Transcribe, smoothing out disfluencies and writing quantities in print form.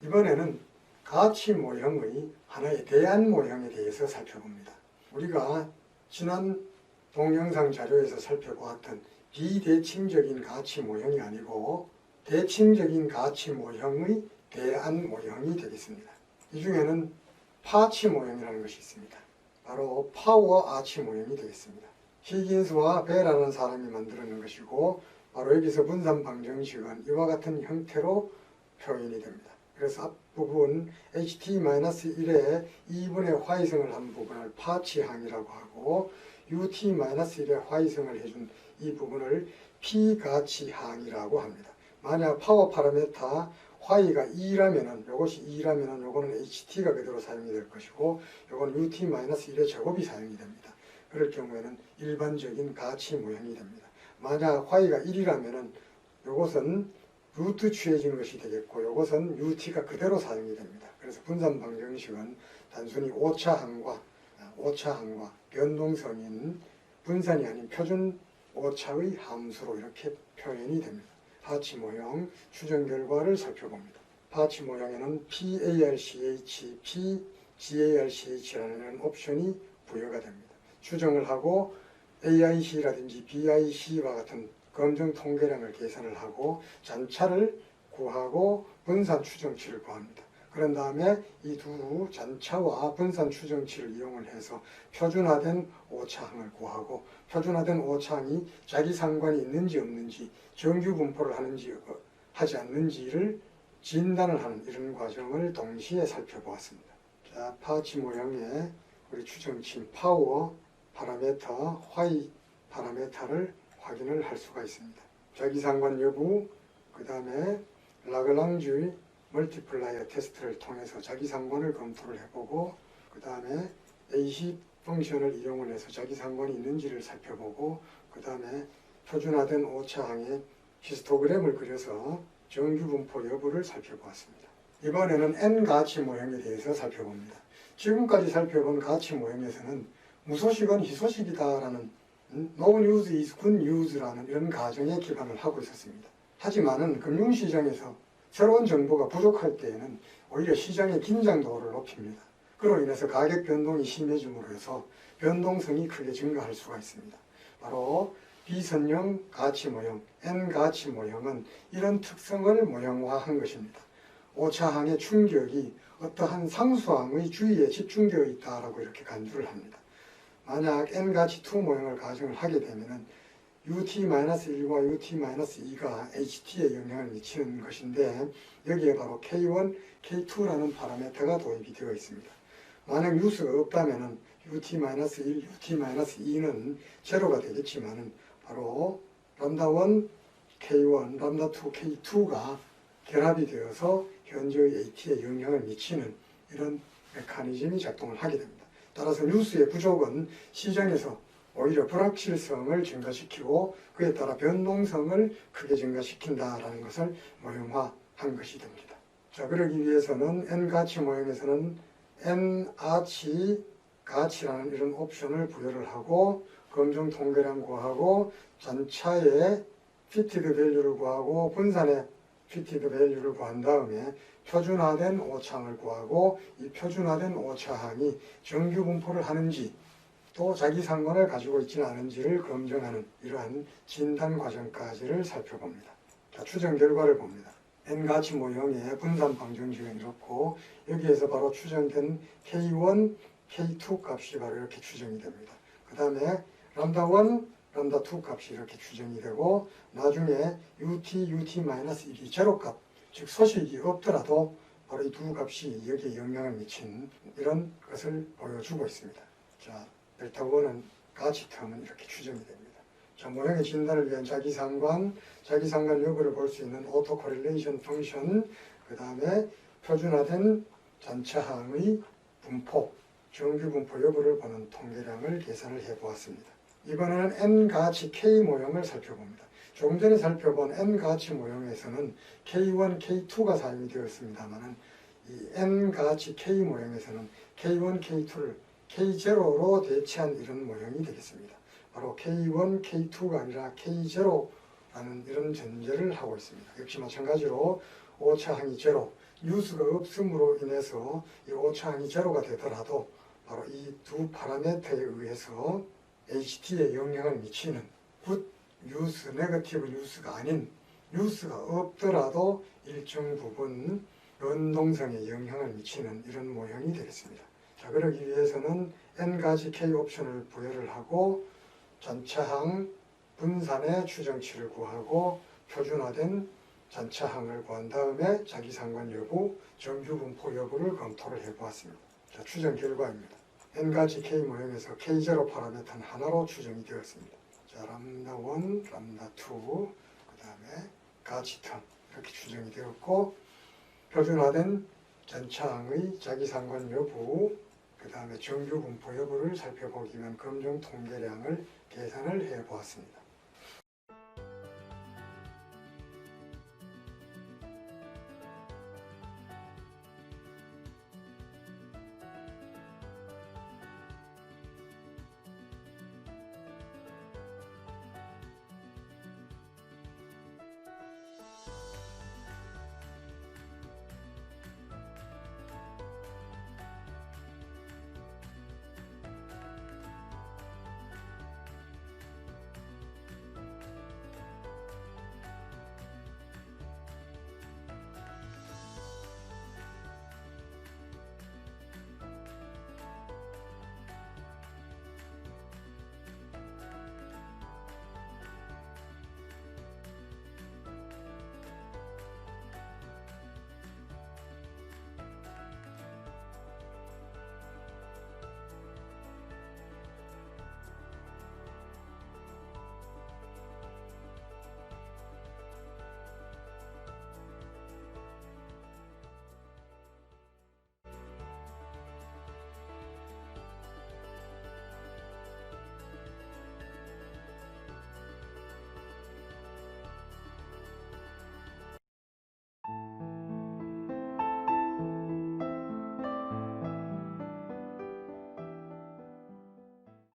이번에는 가치 모형의 하나의 대안 모형에 대해서 살펴봅니다. 우리가 지난 동영상 자료에서 살펴보았던 비대칭적인 가치 모형이 아니고 대칭적인 가치 모형의 대안 모형이 되겠습니다. 이 중에는 파치 모형이라는 것이 있습니다. 바로 파워 아치 모형이 되겠습니다. 히긴스와 벨라는 사람이 만들어낸 것이고 바로 여기서 분산 방정식은 이와 같은 형태로 표현이 됩니다. 그래서 앞부분 ht-1의 2분의 화이성을 한 부분을 파치항이라고 하고 ut-1의 화이성을 해준 이 부분을 피가치항이라고 합니다. 만약 파워 파라메타 화이가 2라면은 이것이 2라면은 요거는 ht가 그대로 사용이 될 것이고 요거는 ut-1의 제곱이 사용이 됩니다. 그럴 경우에는 일반적인 가치 모형이 됩니다. 만약 화이가 1이라면은 요것은 루트 취해진 것이 되겠고 요것은 ut가 그대로 사용이 됩니다. 그래서 분산 방정식은 단순히 오차항과 변동성인 분산이 아닌 표준 오차의 함수로 이렇게 표현이 됩니다. 파치 모형 추정 결과를 살펴봅니다. 파치 모형에는 PARCH, PGARCH라는 옵션이 부여가 됩니다. 추정을 하고 AIC라든지 BIC와 같은 검정 통계량을 계산을 하고 잔차를 구하고 분산 추정치를 구합니다. 그런 다음에 이 두 잔차와 분산 추정치를 이용을 해서 표준화된 오차항을 구하고 표준화된 오차항이 자기 상관이 있는지 없는지 정규 분포를 하는지 하지 않는지를 진단을 하는 이런 과정을 동시에 살펴보았습니다. 자, 파치 모형의 우리 추정치인 파워 파라메터, 화이 파라메터를 확인을 할 수가 있습니다. 자기상관 여부, 그 다음에 라글랑주의 멀티플라이어 테스트를 통해서 자기상관을 검토를 해보고 그 다음에 AC 펑션을 이용을 해서 자기상관이 있는지를 살펴보고 그 다음에 표준화된 오차항의 히스토그램을 그려서 정규분포 여부를 살펴보았습니다. 이번에는 N가치 모형에 대해서 살펴봅니다. 지금까지 살펴본 가치 모형에서는 무소식은 희소식이다라는 No news is good news라는 이런 가정에 기반을 하고 있었습니다. 하지만은 금융시장에서 새로운 정보가 부족할 때에는 오히려 시장의 긴장도를 높입니다. 그로 인해서 가격 변동이 심해짐으로 해서 변동성이 크게 증가할 수가 있습니다. 바로 비선형 가치 모형, N가치 모형은 이런 특성을 모형화한 것입니다. 오차항의 충격이 어떠한 상수항의 주위에 집중되어 있다라고 이렇게 간주를 합니다. 만약 N가치 2 모형을 가정을 하게 되면은 ut-1과 ut-2가 ht에 영향을 미치는 것인데 여기에 바로 k1, k2라는 파라미터가 도입이 되어 있습니다. 만약 유수가 없다면은 ut-1, ut-2는 제로가 되겠지만은 바로 람다1, k1, 람다2, k2가 결합이 되어서 현재의 at에 영향을 미치는 이런 메커니즘이 작동을 하게 됩니다. 따라서 뉴스의 부족은 시장에서 오히려 불확실성을 증가시키고 그에 따라 변동성을 크게 증가시킨다라는 것을 모형화한 것이 됩니다. 자, 그러기 위해서는 N가치 모형에서는 N아치 가치라는 이런 옵션을 부여를 하고 검정 통계량 구하고 잔차의 피티드 밸류를 구하고 분산의 피티드 밸류를 구한 다음에 표준화된 오차항을 구하고 이 표준화된 오차항이 정규 분포를 하는지 또 자기 상관을 가지고 있지는 않은지를 검증하는 이러한 진단 과정까지를 살펴봅니다. 자, 추정 결과를 봅니다. N가치 모형의 분산 방정식은 이렇고 여기에서 바로 추정된 K1, K2 값이 바로 이렇게 추정이 됩니다. 그 다음에 람다1, 람다2 값이 이렇게 추정이 되고 나중에 ut-1이 제로값, 즉 소식이 없더라도 바로 이 두 값이 여기에 영향을 미친 이런 것을 보여주고 있습니다. 자, 델타1은 가치 텀은 이렇게 추정이 됩니다. 자, 모형의 진단을 위한 자기상관 여부를 볼 수 있는 오토 코릴레이션 펑션, 그 다음에 표준화된 잔차항의 분포, 정규 분포 여부를 보는 통계량을 계산을 해보았습니다. 이번에는 N가치 K 모형을 살펴봅니다. 조금 전에 살펴본 N가치 모형에서는 K1, K2가 사용이 되었습니다만 이 N가치 K 모형에서는 K1, K2를 K0로 대체한 이런 모형이 되겠습니다. 바로 K1, K2가 아니라 K0라는 이런 전제를 하고 있습니다. 역시 마찬가지로 오차항이 제로, 유수가 없음으로 인해서 이 오차항이 제로가 되더라도 바로 이 두 파라미터에 의해서 HT에 영향을 미치는 굿 유스, 네거티브 유스가 아닌 유스가 없더라도 일정 부분 연동성에 영향을 미치는 이런 모형이 되겠습니다. 자, 그러기 위해서는 n가지 k 옵션을 부여를 하고 전차항 분산의 추정치를 구하고 표준화된 전차항을 구한 다음에 자기상관 여부, 정규분포 여부를 검토를 해보았습니다. 자, 추정 결과입니다. n가지 k 모형에서 k0 파라미터는 하나로 추정이 되었습니다. 자, 람다1, 람다2, 그 다음에 가치 텀 이렇게 추정이 되었고 표준화된 전차항의 자기상관 여부, 그 다음에 정규분포 여부를 살펴보기 위한 검정 통계량을 계산을 해보았습니다.